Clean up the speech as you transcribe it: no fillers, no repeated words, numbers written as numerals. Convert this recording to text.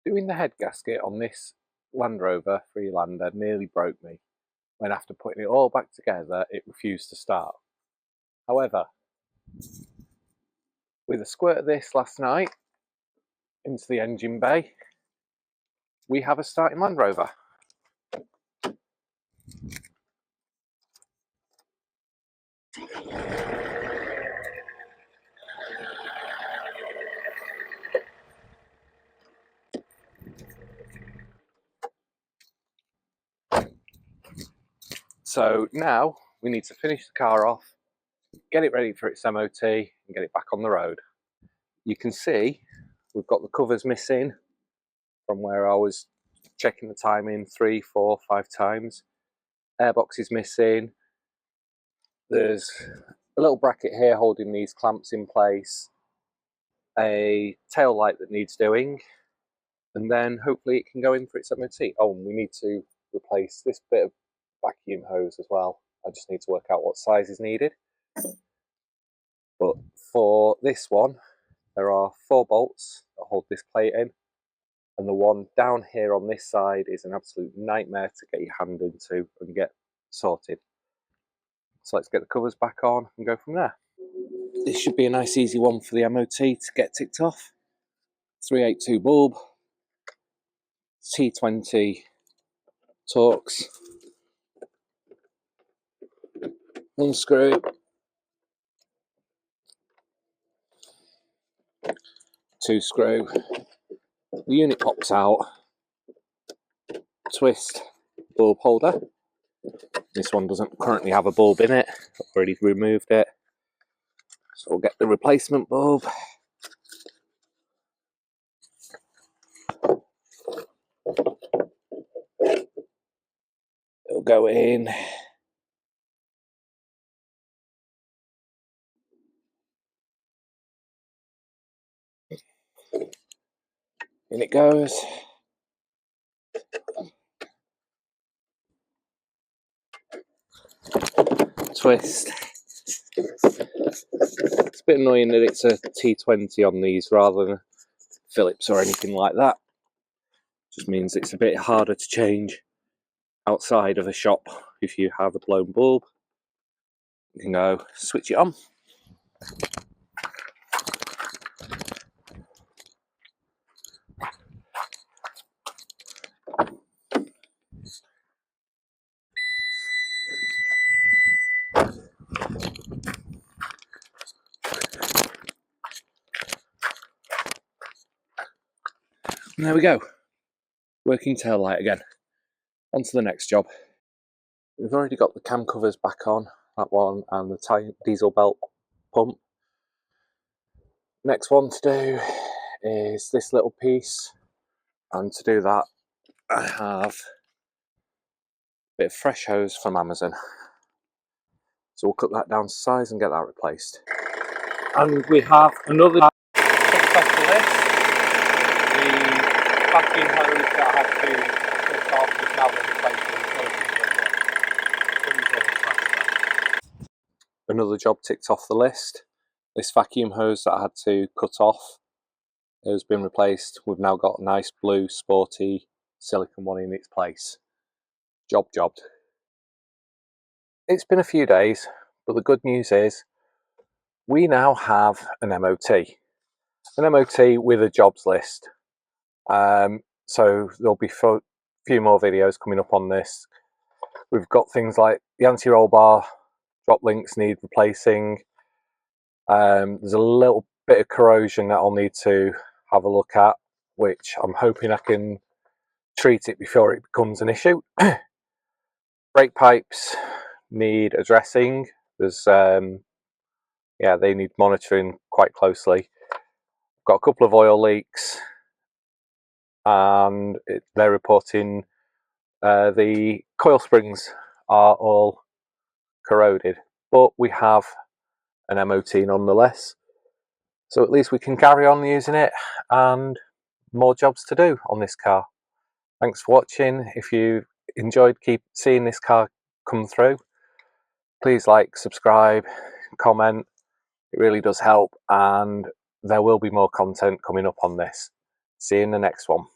Doing the head gasket on this Land Rover Freelander nearly broke me when, after putting it all back together, it refused to start. However, with a squirt of this last night into the engine bay, we have a starting Land Rover. So now we need to finish the car off, get it ready for its MOT and get it back on the road. You can see we've got the covers missing from where I was checking the timing 3, 4, 5 times. Airbox is missing. There's a little bracket here holding these clamps in place, a tail light that needs doing, and then hopefully it can go in for its MOT. Oh, and we need to replace this bit of vacuum hose as well. I just need to work out what size is needed. But for this one, there are 4 bolts that hold this plate in, and the one down here on this side is an absolute nightmare to get your hand into and get sorted. So let's get the covers back on and go from there. This should be a nice easy one for the MOT to get ticked off. 382 bulb, T20 Torx, 1 screw, 2 screw, the unit pops out, twist bulb holder. This one doesn't currently have a bulb in it, I've already removed it. So we'll get the replacement bulb. It'll go in. In it goes. Twist. It's a bit annoying that it's a T20 on these rather than Phillips or anything like that. Just means it's a bit harder to change outside of a shop if you have a blown bulb. You can go switch it on. And there we go. Working tail light again. On to the next job. We've already got the cam covers back on, that one, and the diesel belt pump. Next one to do is this little piece, and to do that I have a bit of fresh hose from Amazon. So we'll cut that down to size and get that replaced. And we have another ticked off the list. The vacuum hose that I had to cut off has now been replaced with another job ticked off the list. This vacuum hose that I had to cut off has been replaced. We've now got a nice blue sporty silicone one in its place. Jobbed. It's been a few days, but the good news is we now have an MOT. An MOT with a jobs list. So there'll be a few more videos coming up on this. We've got things like the anti-roll bar, drop links need replacing. There's a little bit of corrosion that I'll need to have a look at, which I'm hoping I can treat it before it becomes an issue. Brake pipes need addressing. There's they need monitoring quite closely. Got a couple of oil leaks, and they're reporting the coil springs are all corroded, but we have an MOT nonetheless, so at least we can carry on using it and more jobs to do on this car. Thanks for watching. If you enjoyed seeing this car come through, please like, subscribe, comment. It really does help, and there will be more content coming up on this. See you in the next one.